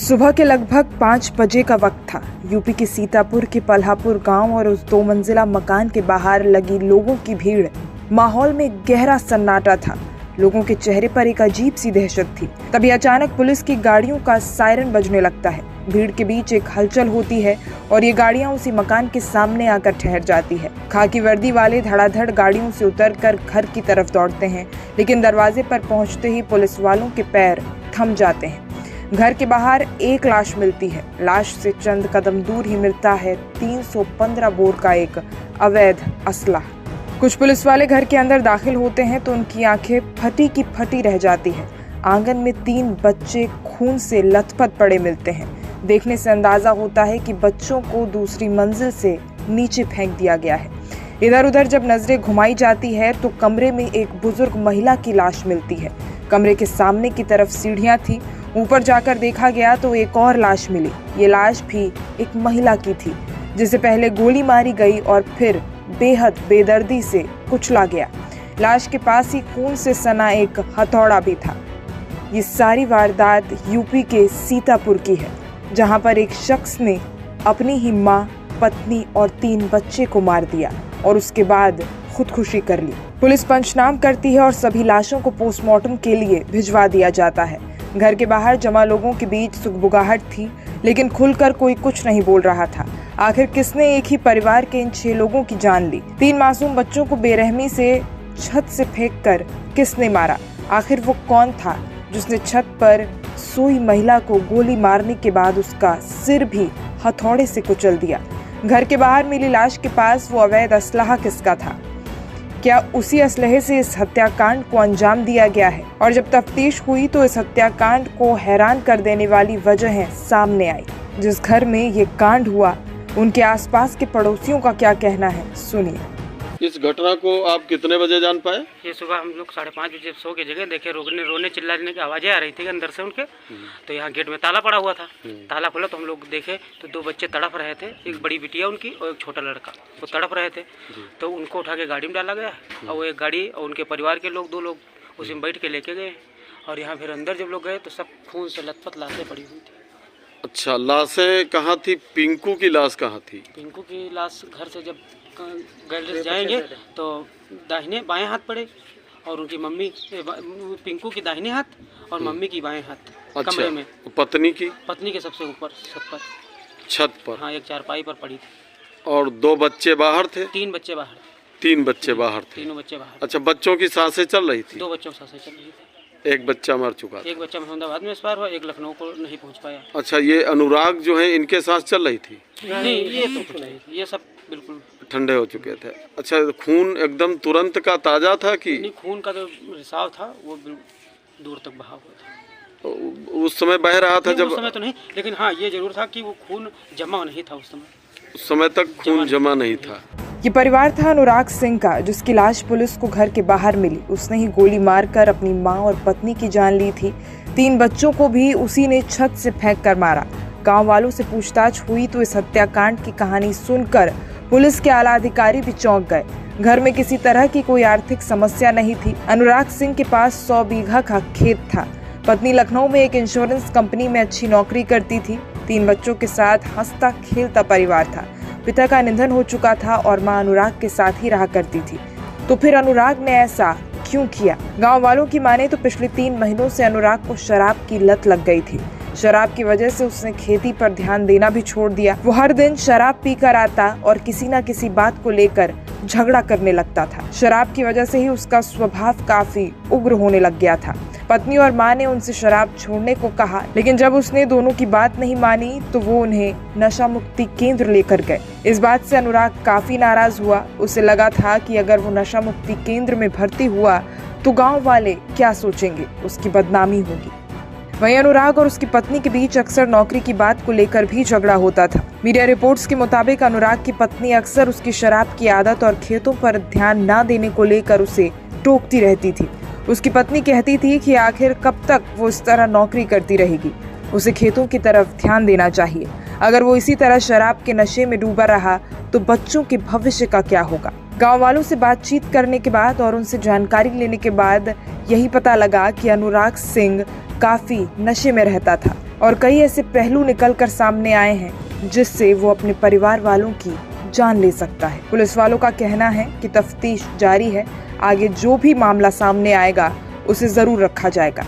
सुबह के लगभग 5 बजे का वक्त था। यूपी के सीतापुर के पल्हापुर गांव और उस 2 मंजिला मकान के बाहर लगी लोगों की भीड़, माहौल में गहरा सन्नाटा था। लोगों के चेहरे पर एक अजीब सी दहशत थी। तभी अचानक पुलिस की गाड़ियों का सायरन बजने लगता है। भीड़ के बीच एक हलचल होती है और ये गाड़ियां उसी मकान के सामने आकर ठहर जाती है। खाकी वर्दी वाले धड़ाधड़ गाड़ियों से उतरकर घर की तरफ दौड़ते हैं, लेकिन दरवाजे पर पहुंचते ही पुलिस वालों के पैर थम जाते हैं। घर के बाहर एक लाश मिलती है। लाश से चंद कदम दूर ही मिलता है 315 बोर का एक अवैध असला। कुछ पुलिस वाले घर के अंदर दाखिल होते हैं तो उनकी आंखें फटी की फटी रह जाती है। आंगन में 3 बच्चे खून से लथपथ पड़े मिलते हैं। देखने से अंदाजा होता है कि बच्चों को दूसरी मंजिल से नीचे फेंक दिया गया है। इधर उधर जब नजरें घुमाई जाती है तो कमरे में एक बुजुर्ग महिला की लाश मिलती है। कमरे के सामने की तरफ सीढ़ियां थी। ऊपर जाकर देखा गया तो एक और लाश मिली। ये लाश भी एक महिला की थी, जिसे पहले गोली मारी गई और फिर बेहद बेदर्दी से कुचला गया। लाश के पास ही खून से सना एक हथौड़ा भी था। ये सारी वारदात यूपी के सीतापुर की है, जहां पर एक शख्स ने अपनी ही मां, पत्नी और 3 बच्चे को मार दिया और उसके बाद खुदकुशी कर ली। पुलिस पंचनाम करती है और सभी लाशों को पोस्टमार्टम के लिए भिजवा दिया जाता है। घर के बाहर जमा लोगों के बीच सुगबुगाहट थी, लेकिन खुलकर कोई कुछ नहीं बोल रहा था। आखिर किसने एक ही परिवार के इन 6 लोगों की जान ली? 3 मासूम बच्चों को बेरहमी से छत से फेंककर किसने मारा? आखिर वो कौन था जिसने छत पर सोई महिला को गोली मारने के बाद उसका सिर भी हथौड़े से कुचल दिया? घर के बाहर मिली लाश के पास वो अवैध असलाह किसका था? क्या उसी असलहे से इस हत्याकांड को अंजाम दिया गया है? और जब तफ्तीश हुई तो इस हत्याकांड को हैरान कर देने वाली वजहें सामने आई। जिस घर में ये कांड हुआ, उनके आसपास के पड़ोसियों का क्या कहना है, सुनिए। इस घटना को आप कितने बजे जान पाए? ये सुबह हम लोग 5:30 बजे सो के जगह देखे, रोने चिल्लाने की आवाज़ें आ रही थी अंदर से उनके। तो यहाँ गेट में ताला पड़ा हुआ था। ताला खुला तो हम लोग देखे तो 2 बच्चे तड़प रहे थे। एक बड़ी बिटिया उनकी और एक छोटा लड़का, वो तड़प रहे थे। तो उनको उठा के गाड़ी में डाला गया और वो एक गाड़ी और उनके परिवार के लोग 2 लोग उसी में बैठ के लेके गए। और यहाँ फिर अंदर जब लोग गए तो सब खून से लथपथ लाशें पड़ी हुई थी। अच्छा, लाशें कहाँ थी? पिंकू की लाश कहाँ थी? पिंकू की लाश घर से जब गैलरी जाएंगे तो दाहिने बाएं हाथ पड़े और उनकी मम्मी, पिंकू की दाहिने हाथ और मम्मी की बाएं हाथ। अच्छा, कमरे में पत्नी के सबसे ऊपर छत पर हाँ, एक चारपाई पर पड़ी थी। और 2 बच्चे बाहर थे? 3 बच्चे बाहर। 3 बच्चे बाहर थे? तीनों बच्चे बाहर। अच्छा, बच्चों की सांसें चल रही थी? 2 बच्चों की सांसें चल रही थी। एक बच्चा मर चुका था? एक बच्चा अहमदाबाद में एक्सपायर हुआ, एक लखनऊ को नहीं पहुंच पाया। अच्छा, ये अनुराग जो है, इनके सांस चल रही थी? नहीं, ये तो कुछ नहीं, ये सब बिल्कुल ठंडे हो चुके थे। अच्छा, खून एकदम तुरंत का ताजा था कि? नहीं, खून का जो रिसाव था वो दूर तक बहा हुआ था। उस समय बह रहा था? जब उस समय तो नहीं, लेकिन हाँ ये जरूर था कि वो खून जमा नहीं था। उस समय तक खून जमा नहीं था। ये परिवार था अनुराग सिंह का, जिसकी लाश पुलिस को घर के बाहर मिली। उसने ही गोली मारकर अपनी मां और पत्नी की जान ली थी। 3 बच्चों को भी उसी ने छत से फेंक कर मारा। गांव वालों से पूछताछ हुई तो इस हत्याकांड की कहानी सुनकर पुलिस के आला अधिकारी भी चौंक गए। घर में किसी तरह की कोई आर्थिक समस्या नहीं थी। अनुराग सिंह के पास 100 बीघा का खेत था। पत्नी लखनऊ में एक इंश्योरेंस कंपनी में अच्छी नौकरी करती थी। 3 बच्चों के साथ हंसता खेलता परिवार था। पिता का निधन हो चुका था और मां अनुराग के साथ ही रहा करती थी। तो फिर अनुराग ने ऐसा क्यों किया? गांव वालों की माने तो पिछले 3 महीनों से अनुराग को शराब की लत लग गई थी। शराब की वजह से उसने खेती पर ध्यान देना भी छोड़ दिया। वो हर दिन शराब पीकर आता और किसी न किसी बात को लेकर झगड़ा करने लगता था। शराब की वजह से ही उसका स्वभाव काफी उग्र होने लग गया था। पत्नी और मां ने उनसे शराब छोड़ने को कहा, लेकिन जब उसने दोनों की बात नहीं मानी तो वो उन्हें नशा मुक्ति केंद्र लेकर गए। इस बात से अनुराग काफी नाराज हुआ। उसे लगा था कि अगर वो नशा मुक्ति केंद्र में भर्ती हुआ तो गांव वाले क्या सोचेंगे, उसकी बदनामी होगी। वहीं अनुराग और उसकी पत्नी के बीच अक्सर नौकरी की बात को लेकर भी झगड़ा होता था। मीडिया रिपोर्ट्स के मुताबिक अनुराग की पत्नी अक्सर उसकी शराब की आदत और खेतों पर ध्यान न देने को लेकर उसे टोकती रहती थी। उसकी पत्नी कहती थी कि आखिर कब तक वो इस तरह नौकरी करती रहेगी, उसे खेतों की तरफ ध्यान देना चाहिए। अगर वो इसी तरह शराब के नशे में डूबा रहा तो बच्चों के भविष्य का क्या होगा? गांव वालों से बातचीत करने के बाद और उनसे जानकारी लेने के बाद यही पता लगा कि अनुराग सिंह काफी नशे में रहता था। और कई ऐसे पहलू निकल कर सामने आए हैं जिससे वो अपने परिवार वालों की जान ले सकता है। पुलिस वालों का कहना है कि तफ्तीश जारी है, आगे जो भी मामला सामने आएगा उसे जरूर रखा जाएगा।